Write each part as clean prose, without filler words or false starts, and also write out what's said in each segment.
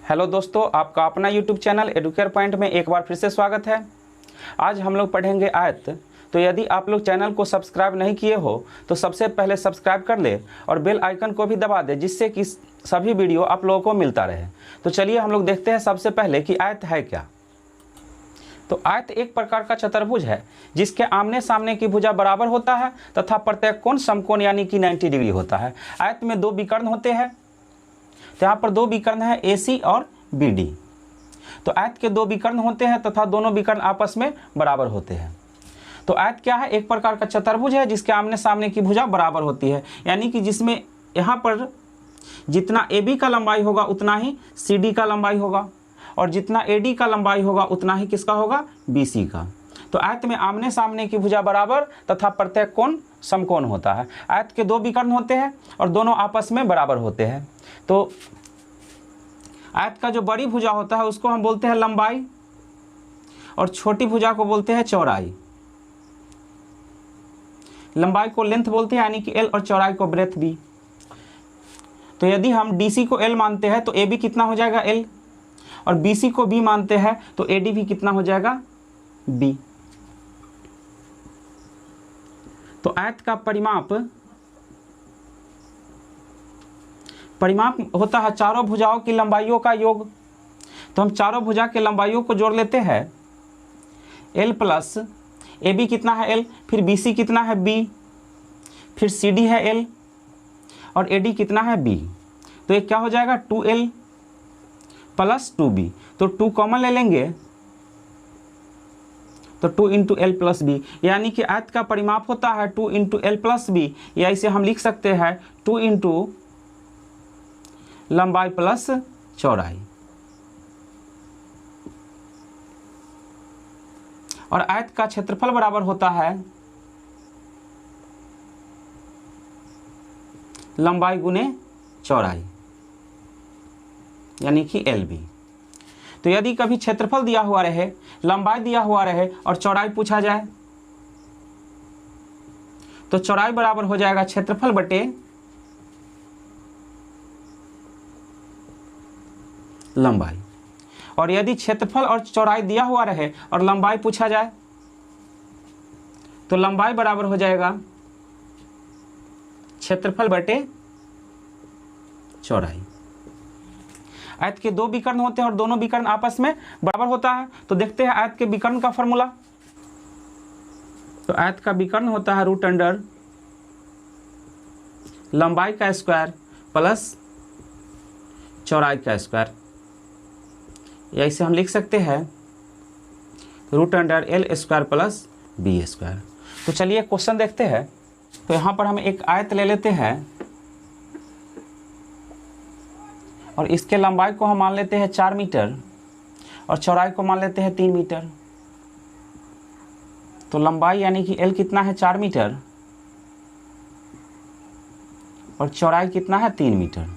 Hello दोस्तों, आपका अपना यूट्यूब चैनल एडुकेयर पॉइंट में एक बार फिर से स्वागत है। आज हम लोग पढ़ेंगे आयत। तो यदि आप लोग चैनल को सब्सक्राइब नहीं किए हो तो सबसे पहले सब्सक्राइब कर ले और बेल आइकन को भी दबा दे, जिससे कि सभी वीडियो आप लोगों को मिलता रहे। तो चलिए हम लोग देखते हैं सबसे पहले कि आयत है क्या। तो आयत एक प्रकार का चतुर्भुज है जिसके आमने सामने की भुजा बराबर होता है तथा प्रत्येक कोण समकोण यानी कि 90 डिग्री होता है। आयत में दो विकर्ण होते हैं। तो यहाँ पर दो विकर्ण है AC और BD। तो आयत के दो विकर्ण होते हैं तथा दोनों विकर्ण आपस में बराबर होते हैं। तो आयत क्या है? एक प्रकार का चतुर्भुज है जिसके आमने सामने की भुजा बराबर होती है, यानी कि जिसमें यहाँ पर जितना AB का लंबाई होगा उतना ही CD का लंबाई होगा और जितना AD का लंबाई होगा उतना ही किसका होगा? BC का। तो आयत में आमने सामने की भुजा बराबर तथा प्रत्येक कोण समकोण होता है। आयत के दो विकर्ण होते हैं और दोनों आपस में बराबर होते हैं। तो आयत का जो बड़ी भुजा होता है उसको हम बोलते हैं लंबाई और छोटी भुजा को बोलते हैं चौड़ाई। लंबाई को लेंथ बोलते हैं यानी कि L और चौड़ाई को ब्रेथ B। तो यदि हम DC को L मानते हैं तो AB कितना हो जाएगा? L। और BC को B मानते हैं तो AD भी कितना हो जाएगा? B। तो आयत का परिमाप होता है चारों भुजाओं की लंबाइयों का योग। तो हम चारों भुजा के लंबाइयों को जोड़ लेते हैं। L प्लस AB कितना है? L, फिर BC कितना है? B, फिर CD है L और AD कितना है? B। तो ये क्या हो जाएगा? 2L plus 2B। तो 2 कॉमन ले लेंगे तो 2 इंटू L प्लस B, यानी कि आयत का परिमाप होता है 2 इंटू L प्लस B, या इसे हम लिख सकते हैं 2 इंटू लंबाई प्लस चौड़ाई। और आयत का क्षेत्रफल बराबर होता है लंबाई गुने चौड़ाई यानी कि LB। तो यदि कभी क्षेत्रफल दिया हुआ रहे, लंबाई दिया हुआ रहे और चौड़ाई पूछा जाए तो चौड़ाई बराबर हो जाएगा क्षेत्रफल बटे लंबाई। और यदि क्षेत्रफल और चौड़ाई दिया हुआ रहे और लंबाई पूछा जाए तो लंबाई बराबर हो जाएगा क्षेत्रफल बटे चौड़ाई। आयत के दो विकर्ण होते हैं और दोनों विकर्ण आपस में बराबर होता है। तो देखते हैं आयत के विकर्ण का फॉर्मूला। तो आयत का विकर्ण होता है रूट अंडर लंबाई का स्क्वायर प्लस चौड़ाई का स्क्वायर, या इसे हम लिख सकते हैं root under L square plus B square. तो चलिए क्वेश्चन देखते हैं। तो यहाँ पर हम एक आयत ले लेते हैं और इसके लंबाई को हम मान लेते हैं 4 मीटर और चौड़ाई को मान लेते हैं 3 मीटर। तो लंबाई यानी कि L कितना है? 4 मीटर और चौड़ाई कितना है? 3 मीटर।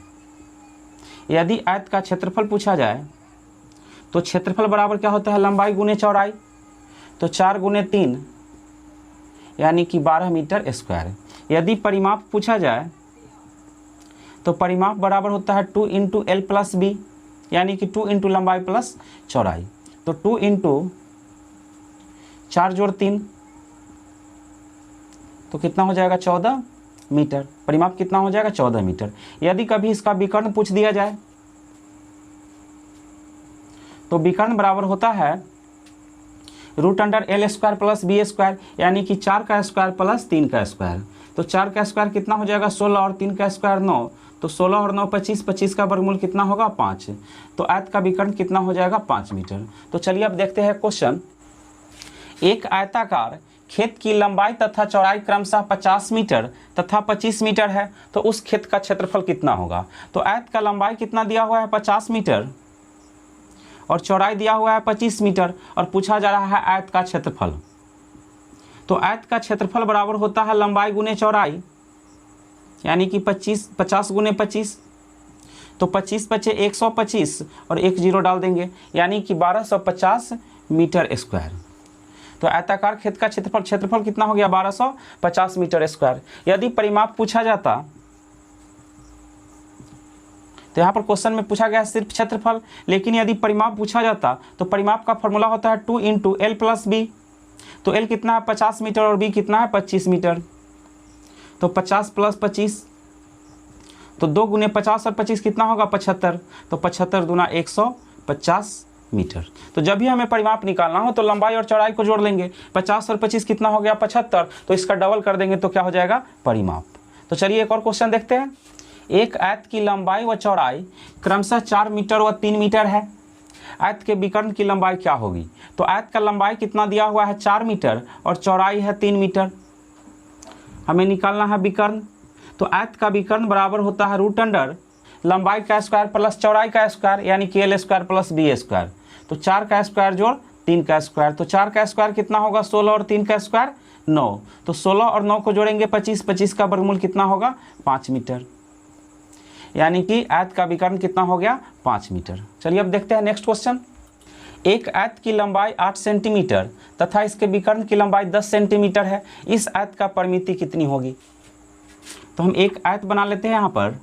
यदि आयत का क्षेत्रफल पूछा जाए तो क्षेत्रफल बराबर क्या होता है? लंबाई गुने चौड़ाई। तो 4 गुने 3 यानी कि 12 मीटर स्क्वायर। यदि परिमाप पूछा जाए तो परिमाप बराबर होता है 2 इंटू L प्लस B, यानी कि 2 इंटू लंबाई प्लस चौड़ाई। तो 2 इंटू 4 जोड़ 3 तो कितना हो जाएगा? 14 मीटर। परिमाप कितना हो जाएगा? 14 मीटर। यदि कभी इसका विकर्ण पूछ दिया जाए तो विकर्ण बराबर होता है root under L square plus B square, यानी कि 4 का स्क्वायर प्लस 3 का स्क्वायर। तो 4 का स्क्वायर कितना हो जाएगा? 16 और 3 का स्क्वायर 9। तो 16 और 9 25, 25 का वर्गमूल कितना होगा? 5। तो आयत का विकर्ण कितना हो जाएगा? 5 मीटर। तो चलिए अब देखते हैं क्वेश्चन। एक आयताकार खेत की लंबाई तथा चौड़ाई क्रमशः 50 मीटर तथा 25 मीटर है, तो उस खेत का क्षेत्रफल कितना होगा? तो आयत का लंबाई कितना दिया हुआ है? 50 मीटर और चौड़ाई दिया हुआ है 25 मीटर और पूछा जा रहा है आयत का क्षेत्रफल। तो आयत का क्षेत्रफल बराबर होता है लंबाई गुने चौड़ाई, यानी कि 50 गुने 25। तो 25 बचे 125 और एक जीरो डाल देंगे, यानी कि 1250 मीटर स्क्वायर। तो आयताकार खेत का क्षेत्रफल कितना हो गया? 1250 मीटर स्क्वायर। यदि परिमाप पूछा जाता तो यहाँ पर क्वेश्चन में पूछा गया है सिर्फ क्षेत्रफल, लेकिन यदि परिमाप पूछा जाता तो परिमाप का फॉर्मूला होता है 2 × L + B। तो L कितना है 50 मीटर और B कितना है 25 मीटर। तो 50 + 25, तो 2 × 50 और 25 कितना होगा 75। तो 75 दूना 150 मीटर। तो जब भी हमें परिमाप निकालना हो तो लंबाई और चौड़ाई को जोड़ लेंगे। 50 और 25 कितना हो गया 75, तो इसका डबल कर देंगे तो क्या हो जाएगा परिमाप। तो चलिए एक और क्वेश्चन देखते हैं। एक आयत की लंबाई व चौड़ाई क्रमशः 4 मीटर व 3 मीटर है। आयत के विकर्ण की लंबाई क्या होगी। तो आयत का लंबाई कितना दिया हुआ है 4 मीटर और चौड़ाई है 3 मीटर। हमें निकालना है विकर्ण। तो आयत का विकर्ण बराबर होता है √ लंबाई का स्क्वायर प्लस चौड़ाई का स्क्वायर, यानी कि L² + B स्क्वायर। तो 4 का स्क्वायर जोड़ 3 का स्क्वायर, तो 4 का स्क्वायर कितना होगा 16 और 3 का स्क्वायर 9। तो 16 और 9 को जोड़ेंगे 25, 25 का वर्गमूल कितना होगा 5 मीटर, यानी कि आयत का विकर्ण कितना हो गया 5 मीटर। चलिए अब देखते हैं नेक्स्ट क्वेश्चन। एक आयत की लंबाई 8 सेंटीमीटर तथा इसके विकर्ण की लंबाई 10 सेंटीमीटर है। इस आयत का परिमिति कितनी होगी। तो हम एक आयत बना लेते हैं यहाँ पर।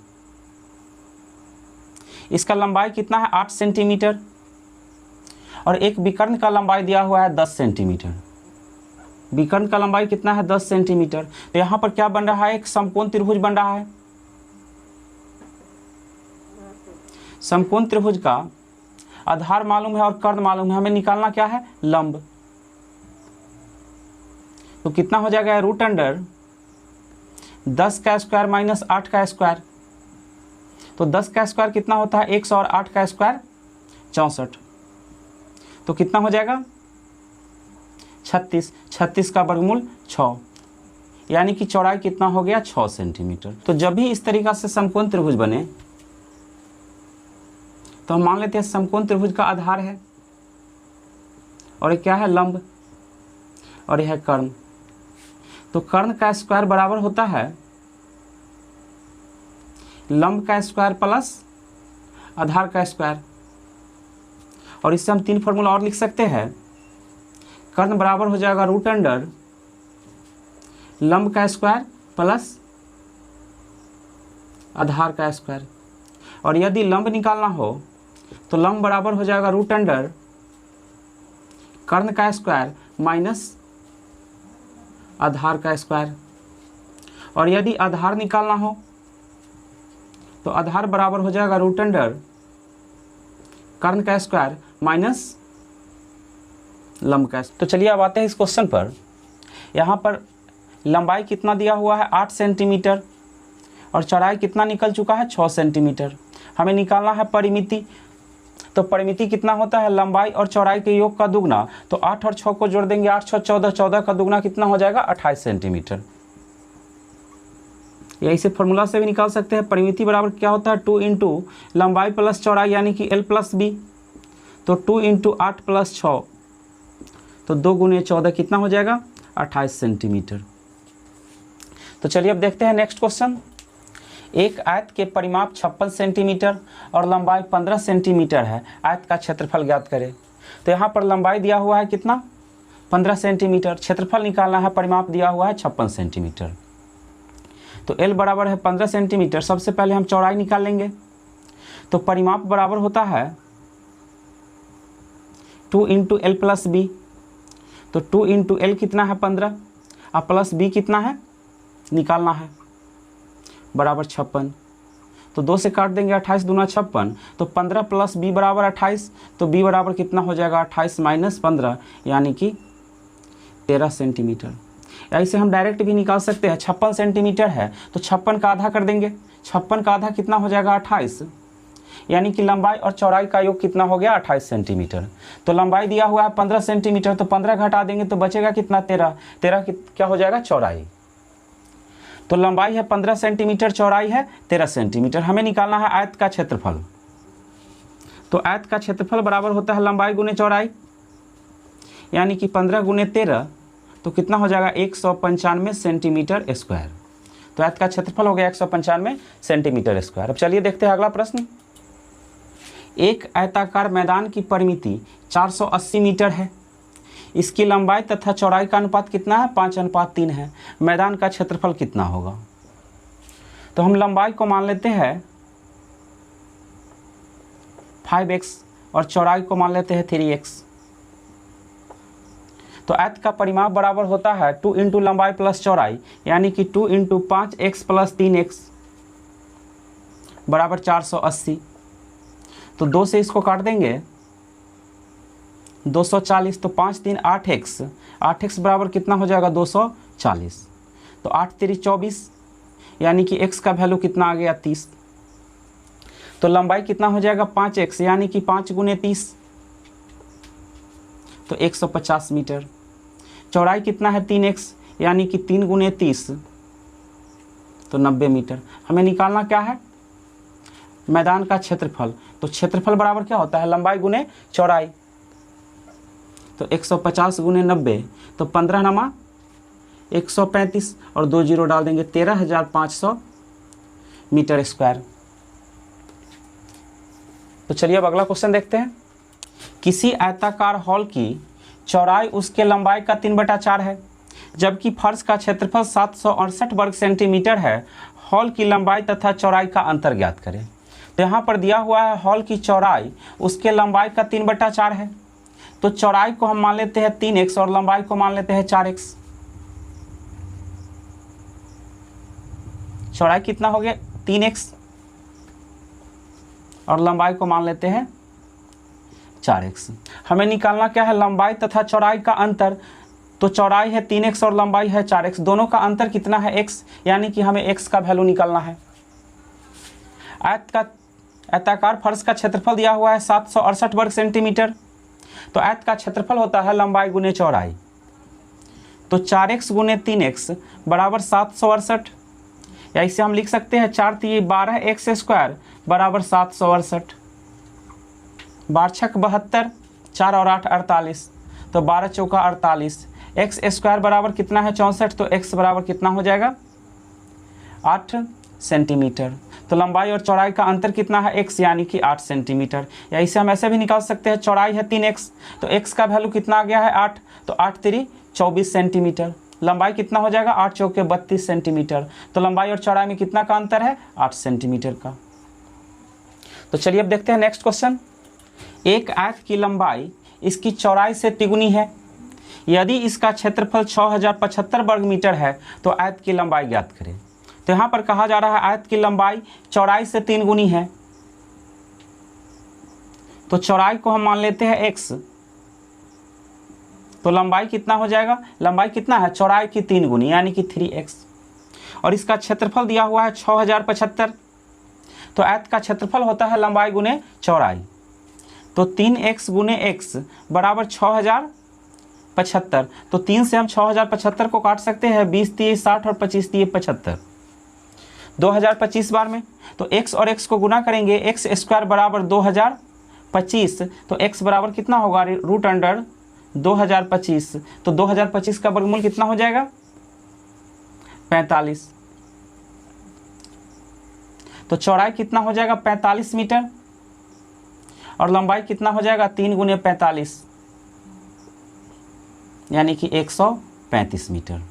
इसका लंबाई कितना है 8 सेंटीमीटर और एक विकर्ण का लंबाई दिया हुआ है 10 सेंटीमीटर। विकर्ण का लंबाई कितना है 10 सेंटीमीटर। तो यहाँ पर क्या बन रहा है, एक समकोण त्रिभुज बन रहा है। समकोण त्रिभुज का आधार मालूम है और कर्ण मालूम है, हमें निकालना क्या है लंब। तो कितना हो जाएगा √ 10 का स्क्वायर माइनस 8 का स्क्वायर। तो 10 का स्क्वायर कितना होता है 100 और 8 का स्क्वायर 64। तो कितना हो जाएगा 36, 36 का वर्गमूल 6, यानी कि चौड़ाई कितना हो गया 6 सेंटीमीटर। तो जब भी इस तरीका से समकोण त्रिभुज बने तो हम मान लेते हैं समकोण त्रिभुज का आधार है और ये क्या है लंब और यह है कर्ण। तो कर्ण का स्क्वायर बराबर होता है लंब का स्क्वायर प्लस आधार का स्क्वायर। और इससे हम 3 फॉर्मूला और लिख सकते हैं। कर्ण बराबर हो जाएगा √ लंब का स्क्वायर प्लस आधार का स्क्वायर। और यदि लंब निकालना हो तो लंब बराबर हो जाएगा √ कर्ण का स्क्वायर माइनस आधार का स्क्वायर। और यदि आधार निकालना हो तो आधार बराबर हो जाएगा √ कर्ण का स्क्वायर माइनस लंब का। तो चलिए अब आते हैं इस क्वेश्चन पर। यहाँ पर लंबाई कितना दिया हुआ है 8 सेंटीमीटर और चौड़ाई कितना निकल चुका है 6 सेंटीमीटर। हमें निकालना है परिमिति। तो परिमिति कितना होता है लंबाई और चौड़ाई के योग का दुगना। तो 8 और 6 को जोड़ देंगे 8 6 14, 14 का दुगना कितना हो जाएगा 28 सेंटीमीटर। या इसे फॉर्मूला से भी निकाल सकते हैं। परिमिति बराबर क्या होता है 2 × लंबाई प्लस चौड़ाई, यानी कि L + B। तो 2 × 8 + 6, तो 2 × 14 कितना हो जाएगा 28 सेंटीमीटर। तो चलिए अब देखते हैं नेक्स्ट क्वेश्चन। एक आयत के परिमाप 56 सेंटीमीटर और लंबाई 15 सेंटीमीटर है। आयत का क्षेत्रफल ज्ञात करें। तो यहाँ पर लंबाई दिया हुआ है कितना 15 सेंटीमीटर, क्षेत्रफल निकालना है, परिमाप दिया हुआ है 56 सेंटीमीटर। तो L बराबर है 15 सेंटीमीटर। सबसे पहले हम चौड़ाई निकाल लेंगे। तो परिमाप बराबर होता है 2 × L + B। तो 2 × L कितना है 15 और प्लस B कितना है निकालना है बराबर 56। तो 2 से काट देंगे 28 दूना 56। तो 15 + B बराबर 28। तो B बराबर कितना हो जाएगा 28 - 15, यानी कि 13 सेंटीमीटर। या इसे हम डायरेक्ट भी निकाल सकते हैं। 56 सेंटीमीटर है तो 56 का आधा कर देंगे। 56 का आधा कितना हो जाएगा 28, यानी कि लंबाई और चौड़ाई का योग कितना हो गया 28 सेंटीमीटर। तो लंबाई दिया हुआ है 15 सेंटीमीटर, तो 15 घटा देंगे तो बचेगा कितना 13। 13 क्या हो जाएगा चौड़ाई। तो लंबाई है 15 सेंटीमीटर, चौड़ाई है 13 सेंटीमीटर। हमें निकालना है आयत का क्षेत्रफल। तो आयत का क्षेत्रफल बराबर होता है लंबाई गुने चौड़ाई, यानी कि 15 × 13, तो कितना हो जाएगा 195 सेंटीमीटर स्क्वायर। तो आयत का क्षेत्रफल हो गया 195 सेंटीमीटर स्क्वायर। अब चलिए देखते हैं अगला प्रश्न। एक आयताकार मैदान की परिमिति 480 मीटर है। इसकी लंबाई तथा चौड़ाई का अनुपात कितना है 5:3 है। मैदान का क्षेत्रफल कितना होगा। तो हम लंबाई को मान लेते हैं 5x और चौड़ाई को मान लेते हैं 3x। तो आयत का परिमाप बराबर होता है 2 इंटू लंबाई प्लस चौड़ाई, यानी कि 2 इंटू 5x प्लस 3x बराबर 480। तो 2 से इसको काट देंगे 240, तो 5 3 8x, 8x बराबर कितना हो जाएगा 240। तो 8 3 24, यानी कि x का वैल्यू कितना आ गया 30। तो लंबाई कितना हो जाएगा 5x, यानी कि 5 गुने 30, तो 150 मीटर। चौड़ाई कितना है 3x, यानी कि 3 गुने 30, तो 90 मीटर। हमें निकालना क्या है, मैदान का क्षेत्रफल। तो क्षेत्रफल बराबर क्या होता है, लंबाई गुने चौड़ाई। तो 150 गुने 90, तो 15 नमा 135 और 2 जीरो डाल देंगे, 13,500 मीटर स्क्वायर। तो चलिए अब अगला क्वेश्चन देखते हैं। किसी आयताकार हॉल की चौड़ाई उसके लंबाई का 3/4 है, जबकि फर्श का क्षेत्रफल 768 वर्ग सेंटीमीटर है। हॉल की लंबाई तथा चौड़ाई का अंतर ज्ञात करें। तो यहाँ पर दिया हुआ है हॉल की चौड़ाई उसके लंबाई का 3/4 है। तो चौड़ाई को हम मान लेते हैं 3x और लंबाई को मान लेते हैं 4x। चौड़ाई कितना हो गया 3x और लंबाई को मान लेते हैं 4x। हमें निकालना क्या है, लंबाई तथा चौड़ाई का अंतर। तो चौड़ाई है 3x और लंबाई है 4x, दोनों का अंतर कितना है x, यानी कि हमें x का वैल्यू निकालना है। आयताकार फर्श का क्षेत्रफल दिया हुआ है 768 वर्ग सेंटीमीटर। तो आयत का क्षेत्रफल होता है लंबाई गुने चौड़ाई। तो 4x गुने 3x बराबर 768, या इसे हम लिख सकते हैं 4 3 12x स्क्वायर बराबर 768। 12 छक 72, 4 और 8 48, तो 12 चौका 48। x स्क्वायर बराबर कितना है 64, तो x बराबर कितना हो जाएगा 8 सेंटीमीटर। तो लंबाई और चौड़ाई का अंतर कितना है x, यानी कि 8 सेंटीमीटर। या इसे हम ऐसे भी निकाल सकते हैं, चौड़ाई है 3x, तो x का वैल्यू कितना आ गया है 8, तो 8 3 24 सेंटीमीटर। लंबाई कितना हो जाएगा 8 चौके 32 सेंटीमीटर। तो लंबाई और चौड़ाई में कितना का अंतर है 8 सेंटीमीटर का। तो चलिए अब देखते हैं नेक्स्ट क्वेश्चन। एक आयत की लंबाई इसकी चौड़ाई से तिगुनी है। यदि इसका क्षेत्रफल 6075 वर्ग मीटर है तो आयत की लंबाई ज्ञात करें। तो यहाँ पर कहा जा रहा है आयत की लंबाई चौड़ाई से 3 गुनी है। तो चौड़ाई को हम मान लेते हैं x, तो लंबाई कितना हो जाएगा, लंबाई कितना है चौड़ाई की 3 गुनी, यानी कि 3x। और इसका क्षेत्रफल दिया हुआ है 6075। तो आयत का क्षेत्रफल होता है लंबाई गुने चौड़ाई। तो 3x गुने x बराबर 6075। तो 3 से हम 6075 को काट सकते हैं, 20 3 60 और 25 3 75, 2025 बार में। तो x और x को गुना करेंगे, x स्क्वायर बराबर 2025, तो x बराबर कितना होगा रूट अंडर 2025। तो 2025 का वर्गमूल कितना हो जाएगा 45। तो चौड़ाई कितना हो जाएगा 45 मीटर और लंबाई कितना हो जाएगा 3 गुने 45, यानी कि 135 मीटर।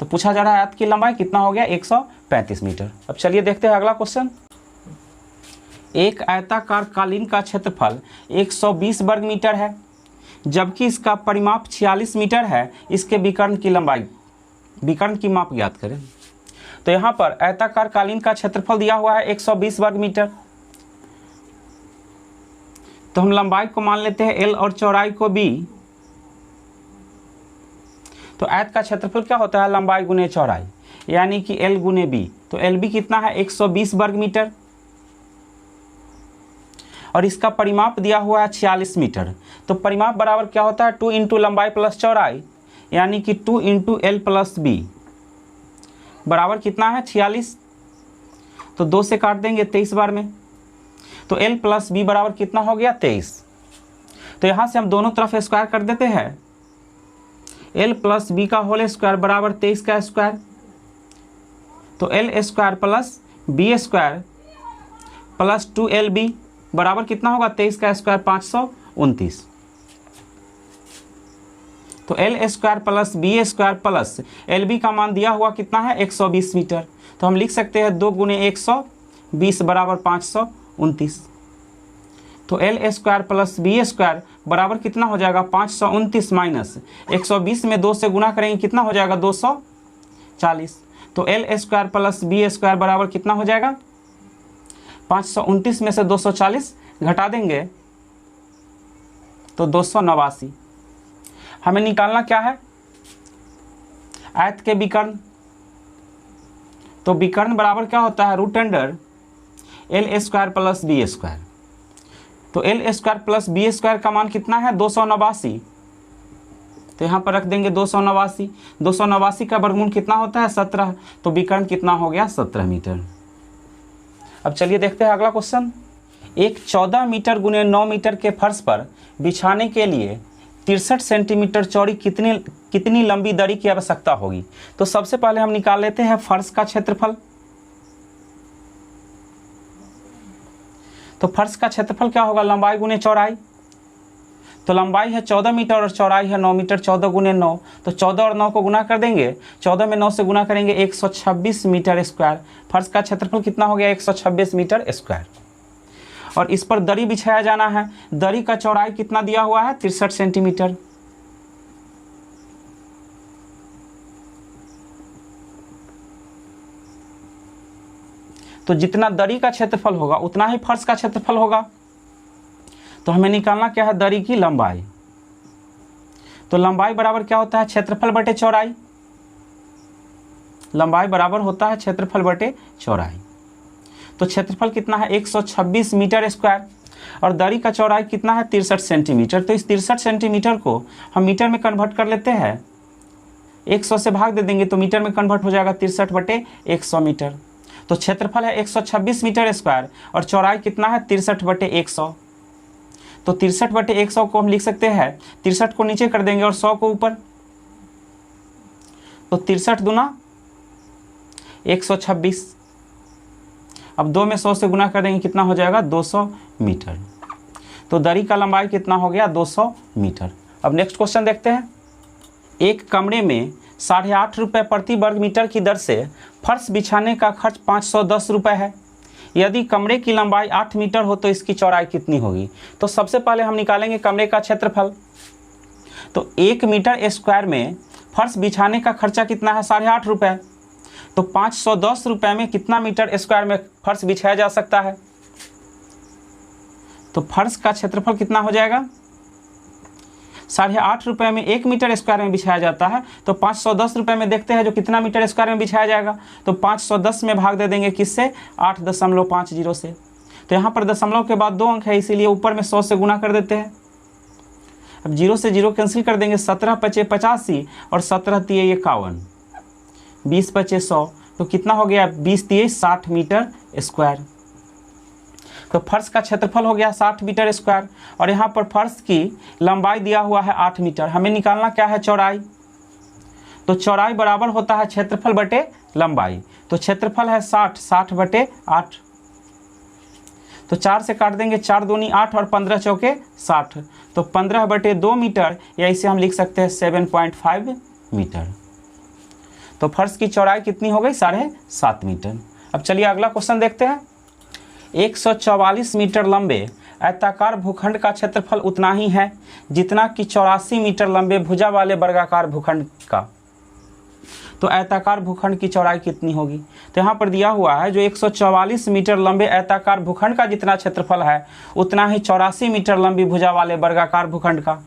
तो पूछा जा रहा है आयत की लंबाई कितना हो गया 135 मीटर। अब चलिए देखते हैं अगला क्वेश्चन। एक आयताकार कालीन का क्षेत्रफल 120 वर्ग मीटर है, जबकि इसका परिमाप 46 मीटर है। इसके विकर्ण की लंबाई, विकर्ण की माप ज्ञात करें। तो यहाँ पर आयताकार कालीन का क्षेत्रफल दिया हुआ है 120 वर्ग मीटर। तो हम लंबाई को मान लेते हैं L और चौड़ाई को B। तो आयत का क्षेत्रफल क्या होता है लंबाई गुने चौड़ाई, यानी कि L गुने B। तो LB कितना है 120 वर्ग मीटर और इसका परिमाप दिया हुआ है 46 मीटर। तो परिमाप बराबर क्या होता है 2 इंटू लंबाई प्लस चौड़ाई, यानी कि 2 इंटू L प्लस B बराबर कितना है 46। तो 2 से काट देंगे 23 बार में। तो L प्लस B बराबर कितना हो गया 23। तो यहाँ से हम दोनों तरफ स्क्वायर कर देते हैं। L प्लस B का होल स्क्वायर बराबर 23 का स्क्वायर। तो L square plus B square plus 2LB बराबर कितना होगा 23 का स्क्वायर 529। तो L square plus B square plus LB का मान दिया हुआ कितना है 120 मीटर। तो हम लिख सकते हैं 2 गुने 120 बराबर 529। तो L square plus B square बराबर कितना हो जाएगा 529 माइनस 120 में 2 से गुना करेंगे कितना हो जाएगा 240। तो L square plus B square बराबर कितना हो जाएगा 529 में से 240 घटा देंगे तो 289। हमें निकालना क्या है आयत के विकर्ण। तो विकर्ण बराबर क्या होता है root under L square plus B square. तो L square plus B square का मान कितना है 289। तो यहाँ पर रख देंगे 289। 289 का वर्गमूल कितना होता है 17। तो विकर्ण कितना हो गया 17 मीटर। अब चलिए देखते हैं अगला क्वेश्चन। एक 14 मीटर गुने 9 मीटर के फर्श पर बिछाने के लिए 63 सेंटीमीटर चौड़ी कितनी लंबी दरी की आवश्यकता होगी। तो सबसे पहले हम निकाल लेते हैं फर्श का क्षेत्रफल। तो फर्श का क्षेत्रफल क्या होगा लंबाई गुने चौड़ाई। तो लंबाई है 14 मीटर और चौड़ाई है 9 मीटर। 14 गुने 9 तो 14 और 9 को गुना कर देंगे। 14 में 9 से गुना करेंगे 126 मीटर स्क्वायर। फर्श का क्षेत्रफल कितना हो गया 126 मीटर स्क्वायर। और इस पर दरी बिछाया जाना है। दरी का चौड़ाई कितना दिया हुआ है 63 सेंटीमीटर। तो जितना दरी का क्षेत्रफल होगा उतना ही फर्श का क्षेत्रफल होगा। तो हमें निकालना क्या है दरी की लंबाई। तो लंबाई बराबर क्या होता है क्षेत्रफल बटे चौड़ाई। लंबाई बराबर होता है क्षेत्रफल बटे चौड़ाई। तो क्षेत्रफल कितना है 126 मीटर स्क्वायर और दरी का चौड़ाई कितना है 63 सेंटीमीटर। तो इस 63 सेंटीमीटर को हम मीटर में कन्वर्ट कर लेते हैं। 100 से भाग दे देंगे तो मीटर में कन्वर्ट हो जाएगा 63 बटे 100 मीटर। तो क्षेत्रफल है 126 मीटर स्क्वायर और चौड़ाई कितना है 63 बटे 100। तो 63 बटे 100 को हम लिख सकते हैं 63 को नीचे कर देंगे और 100 को ऊपर। तो 63 दूना 126। अब 2 में 100 से गुना कर देंगे कितना हो जाएगा 200 मीटर। तो दरी का लंबाई कितना हो गया 200 मीटर। अब नेक्स्ट क्वेश्चन देखते हैं। एक कमरे में 8.5 रुपये प्रति वर्ग मीटर की दर से फर्श बिछाने का खर्च 510 रुपये है। यदि कमरे की लंबाई 8 मीटर हो तो इसकी चौड़ाई कितनी होगी। तो सबसे पहले हम निकालेंगे कमरे का क्षेत्रफल। तो 1 मीटर स्क्वायर में फर्श बिछाने का खर्चा कितना है 8.5 रुपये। तो 510 रुपये में कितना मीटर स्क्वायर में फर्श बिछाया जा सकता है। तो फर्श का क्षेत्रफल कितना हो जाएगा 8.5 रुपये में 1 मीटर स्क्वायर में बिछाया जाता है। तो 510 रुपये में देखते हैं जो कितना मीटर स्क्वायर में बिछाया जाएगा। तो 510 में भाग दे देंगे किससे 8.50 से। तो यहाँ पर दशमलव के बाद 2 अंक है इसीलिए ऊपर में 100 से गुना कर देते हैं। अब 0 से 0 कैंसिल कर देंगे 17 पचे 85 और 17 तिये 51 20 पचे 100। तो कितना हो गया 20 तिये 60 मीटर स्क्वायर। तो फर्श का क्षेत्रफल हो गया 60 मीटर स्क्वायर और यहाँ पर फर्श की लंबाई दिया हुआ है 8 मीटर। हमें निकालना क्या है चौड़ाई। तो चौड़ाई बराबर होता है क्षेत्रफल बटे लंबाई। तो क्षेत्रफल है 60 बटे 8। तो 4 से काट देंगे 4 दूनी 8 और 15 चौके 60। तो 15 बटे 2 मीटर या इसे हम लिख सकते हैं 7.5 मीटर। तो फर्श की चौड़ाई कितनी हो गई 7.5 मीटर। अब चलिए अगला क्वेश्चन देखते हैं। 144 मीटर लंबे आयताकार भूखंड का क्षेत्रफल उतना ही है जितना कि 84 मीटर लंबे भुजा वाले वर्गाकार भूखंड का। तो आयताकार भूखंड की चौड़ाई कितनी होगी। तो यहाँ पर दिया हुआ है जो 144 मीटर लंबे आयताकार भूखंड का जितना क्षेत्रफल है उतना ही 84 मीटर लंबी भुजा वाले वर्गाकार भूखंड का।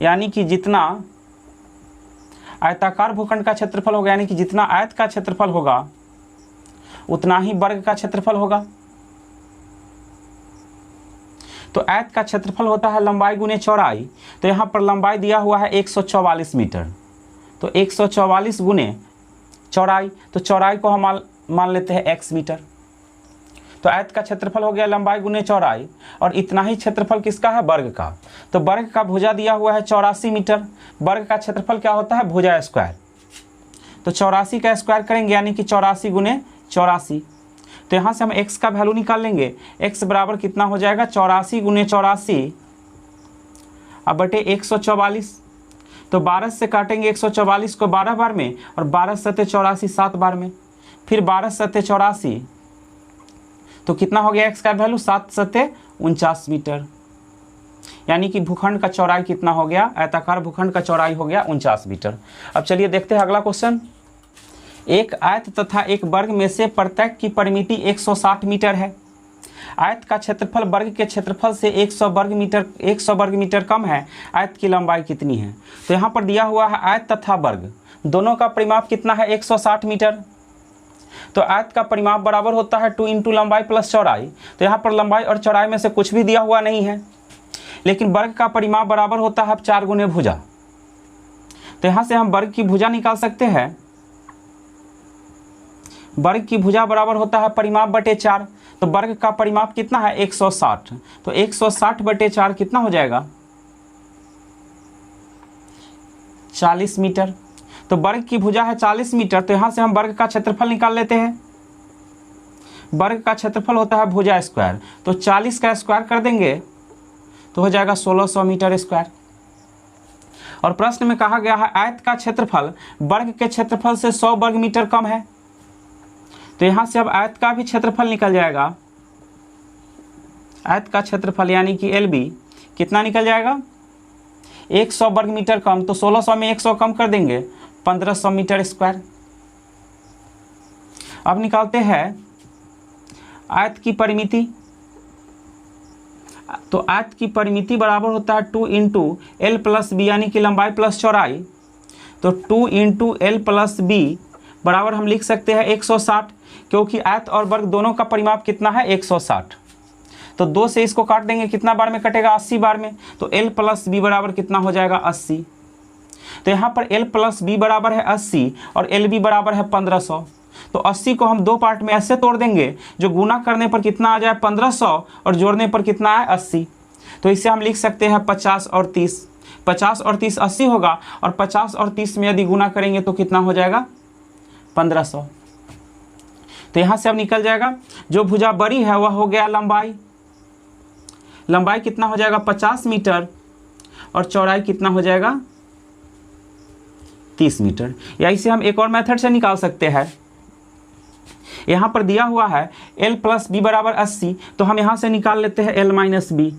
यानी कि जितना आयताकार भूखंड का क्षेत्रफल होगा यानी कि जितना आयत का क्षेत्रफल होगा उतना ही वर्ग का क्षेत्रफल होगा। तो आयत का क्षेत्रफल होता है लंबाई गुने चौड़ाई। तो यहाँ पर लंबाई दिया हुआ है 144 मीटर। तो 144 गुने चौड़ाई। तो चौड़ाई को हम मान लेते हैं x मीटर। तो आयत का क्षेत्रफल हो गया लंबाई गुने चौड़ाई और इतना ही क्षेत्रफल किसका है वर्ग का। तो वर्ग का भुजा दिया हुआ है 84 मीटर। वर्ग का क्षेत्रफल क्या होता है भुजा स्क्वायर। तो 84 का स्क्वायर करेंगे यानी कि 84 गुने 84। तो यहाँ से हम x का वैल्यू निकाल लेंगे। x बराबर कितना हो जाएगा 84 गुने 84 अब बटे 144। तो 12 से काटेंगे 144 को 12 बार में और 12 सत्ते 84 7 बार में। फिर 12 सत्ते 84 तो कितना हो गया x का वैल्यू 7 सत्ते 49 मीटर, यानी कि भूखंड का चौड़ाई कितना हो गया, आयताकार भूखंड का चौड़ाई हो गया 49 मीटर। अब चलिए देखते हैं अगला क्वेश्चन। एक आयत तथा एक वर्ग में से प्रत्येक की परिमिति 160 मीटर है। आयत का क्षेत्रफल वर्ग के क्षेत्रफल से 100 वर्ग मीटर कम है। आयत की लंबाई कितनी है? तो यहाँ पर दिया हुआ है आयत तथा वर्ग दोनों का परिमाप कितना है, 160 मीटर। तो आयत का परिमाप बराबर होता है 2 इंटू लंबाई प्लस चौड़ाई। तो यहाँ पर लंबाई और चौड़ाई में से कुछ भी दिया हुआ नहीं है, लेकिन वर्ग का परिमाप बराबर होता है 4 गुने भुजा। तो यहाँ से हम वर्ग की भुजा निकाल सकते हैं। वर्ग की भुजा बराबर होता है परिमाप बटे 4। तो वर्ग का परिमाप कितना है, 160। तो 160 बटे 4 कितना हो जाएगा, 40 मीटर। तो वर्ग की भुजा है 40 मीटर। तो यहाँ से हम वर्ग का क्षेत्रफल निकाल लेते हैं। वर्ग का क्षेत्रफल होता है भुजा स्क्वायर। तो 40 का स्क्वायर कर देंगे तो हो जाएगा 1600 मीटर स्क्वायर। और प्रश्न में कहा गया है आयत का क्षेत्रफल वर्ग के क्षेत्रफल से 100 वर्ग मीटर कम है। तो यहाँ से अब आयत का भी क्षेत्रफल निकल जाएगा। आयत का क्षेत्रफल यानी कि LB कितना निकल जाएगा, 100 वर्ग मीटर कम। तो 1600 में 100 कम कर देंगे, 1500 मीटर स्क्वायर। अब निकालते हैं आयत की परिमिति। तो आयत की परिमिति बराबर होता है 2 इंटू एल प्लस बी, यानी कि लंबाई प्लस चौड़ाई। तो 2 इंटू एल प्लस बी बराबर हम लिख सकते हैं 160, क्योंकि आयत और वर्ग दोनों का परिमाप कितना है, 160। तो 2 से इसको काट देंगे, कितना बार में कटेगा, 80 बार में। तो एल प्लस बी बराबर कितना हो जाएगा, 80। तो यहाँ पर एल प्लस बी बराबर है 80 और एल बी बराबर है 1500। तो 80 को हम 2 पार्ट में ऐसे तोड़ देंगे, जो गुना करने पर कितना आ जाए 1500 और जोड़ने पर कितना आए 80। तो इसे हम लिख सकते हैं 50 और 30। 50 और 30 80 होगा, और 50 और 30 में यदि गुना करेंगे तो कितना हो जाएगा, 1500। तो यहाँ से अब निकल जाएगा, जो भुजा बड़ी है वह हो गया लंबाई। लंबाई कितना हो जाएगा 50 मीटर और चौड़ाई कितना हो जाएगा 30 मीटर। या इसे हम एक और मेथड से निकाल सकते हैं। यहाँ पर दिया हुआ है L प्लस बी बराबर 80। तो हम यहाँ से निकाल लेते हैं L माइनस बी।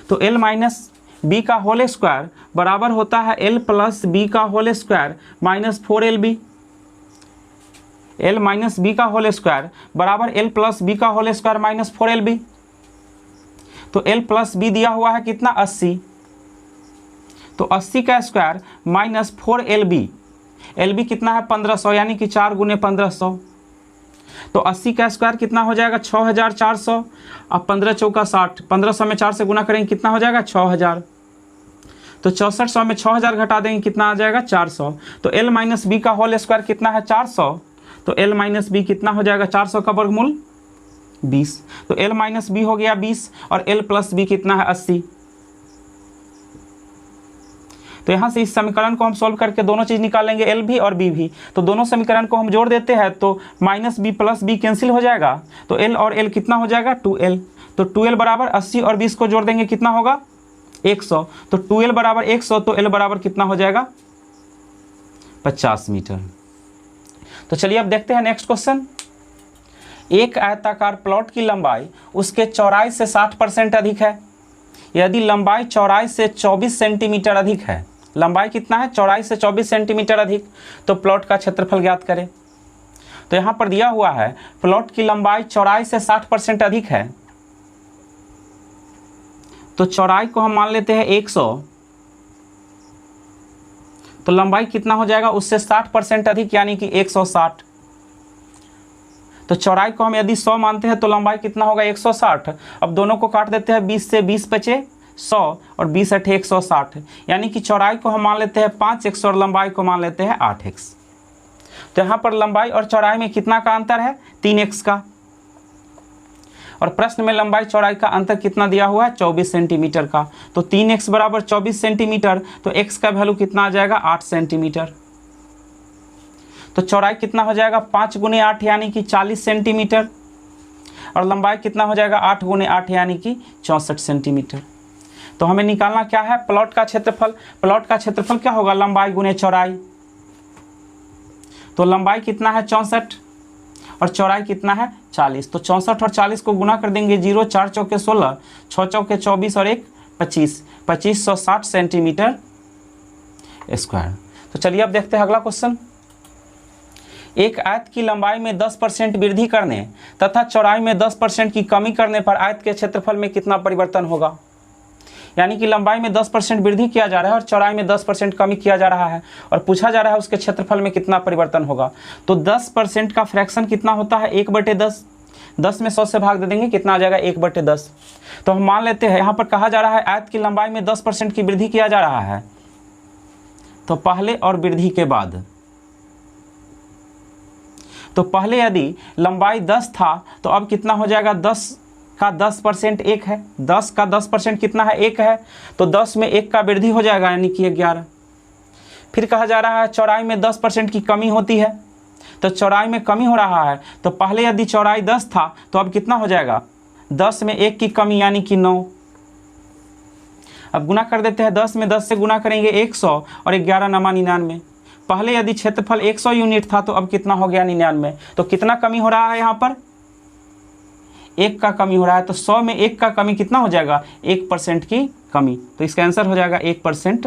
तो L माइनस बी का होल स्क्वायर बराबर होता है L प्लस बी का whole square minus 4LB। L minus B का होल स्क्वायर बराबर L प्लस बी का होल स्क्वायर माइनस 4LB। तो L प्लस बी दिया हुआ है कितना, 80। तो 80 का स्क्वायर माइनस 4LB। LB कितना है 1500, यानी कि 4 गुने 1500। तो 80 का स्क्वायर कितना हो जाएगा 6400। अब 15 चौका 60, 1500 में 4 से गुना करेंगे कितना हो जाएगा 6000। तो 6400 में 6000 घटा देंगे कितना आ जाएगा 400। तो L माइनस बी का होल स्क्वायर कितना है 400। तो L माइनस बी कितना हो जाएगा 400 का वर्गमूल 20। तो L माइनस बी हो गया 20 और L प्लस बी कितना है 80। तो यहाँ से इस समीकरण को हम सॉल्व करके दोनों चीज़ निकालेंगे, L भी और B भी। तो दोनों समीकरण को हम जोड़ देते हैं, तो minus B plus B cancel हो जाएगा। तो L और L कितना हो जाएगा 2L। तो 2L बराबर 80 और 20 को जोड़ देंगे कितना होगा 100। तो 2L बराबर 100, तो L बराबर कितना हो जाएगा 50 मीटर। तो चलिए अब देखते हैं नेक्स्ट क्वेश्चन। एक आयताकार प्लॉट की लंबाई उसके चौड़ाई से 60% अधिक है। यदि लंबाई चौड़ाई से 24 सेंटीमीटर अधिक है, लंबाई कितना है, चौड़ाई से 24 सेंटीमीटर अधिक, तो प्लॉट का क्षेत्रफल ज्ञात करें। तो यहाँ पर दिया हुआ है प्लॉट की लंबाई चौड़ाई से 60% अधिक है। तो चौड़ाई को हम मान लेते हैं 100। तो लंबाई कितना हो जाएगा उससे 60% अधिक, यानी कि 160। तो चौड़ाई को हम यदि 100 मानते हैं तो लंबाई कितना होगा 160। अब दोनों को काट देते हैं, 20 से 20 बचे 100 और 20 अठे 160, यानी कि चौड़ाई को हम मान लेते हैं 5x और लंबाई को मान लेते हैं 8x। तो यहाँ पर लंबाई और चौड़ाई में कितना का अंतर है, 3x का। और प्रश्न में लंबाई चौड़ाई का अंतर कितना दिया हुआ है, 24 सेंटीमीटर का। तो 3x बराबर 24 सेंटीमीटर, तो x का वैल्यू कितना आ जाएगा 8 सेंटीमीटर। तो चौड़ाई कितना हो जाएगा 5 गुने 8 यानी कि 40 सेंटीमीटर, और लंबाई कितना हो जाएगा 8 गुने 8 यानी कि 64 सेंटीमीटर। तो हमें निकालना क्या है, प्लॉट का क्षेत्रफल। प्लॉट का क्षेत्रफल क्या होगा, लंबाई गुने चौड़ाई। तो लंबाई कितना है 64 और चौड़ाई कितना है 40। तो 64 और 40 को गुना कर देंगे 0, 4 चौके 16, 6 चौके 24 और 1 25, 2560 सेंटीमीटर स्क्वायर। तो चलिए अब देखते हैं अगला क्वेश्चन। एक आयत की लंबाई में 10% वृद्धि करने तथा चौड़ाई में 10% की कमी करने पर आयत के क्षेत्रफल में कितना परिवर्तन होगा। यानी कि लंबाई में 10% वृद्धि किया जा रहा है और चौड़ाई में 10% कमी किया जा रहा है और पूछा जा रहा है उसके क्षेत्रफल में कितना परिवर्तन होगा। तो 10% का फ्रैक्शन कितना होता है 1/10, 10 में 100 से भाग दे देंगे, कितना आ जाएगा 1/10। तो हम मान लेते हैं यहाँ पर कहा जा रहा है आयत की लंबाई में 10% की वृद्धि किया जा रहा है। तो पहले और वृद्धि के बाद, तो पहले यदि लंबाई 10 था तो अब कितना हो जाएगा 10 का 10% 1 है, 10 का 10% कितना है 1 है, तो 10 में 1 का वृद्धि हो जाएगा यानी कि 11। फिर कहा जा रहा है चौड़ाई में 10% की कमी होती है, तो चौड़ाई में कमी हो रहा है। तो पहले यदि चौड़ाई 10 था तो अब कितना हो जाएगा 10 में 1 की कमी यानी कि 9। अब गुना कर देते हैं, 10 में 10 से गुना करेंगे 100 और 11 नमा 99। पहले यदि क्षेत्रफल 100 यूनिट था तो अब कितना हो गया 99। तो कितना कमी हो रहा है यहाँ पर 1 का कमी हो रहा है। तो 100 में 1 का कमी कितना हो जाएगा 1% की कमी। तो इसका आंसर हो जाएगा 1%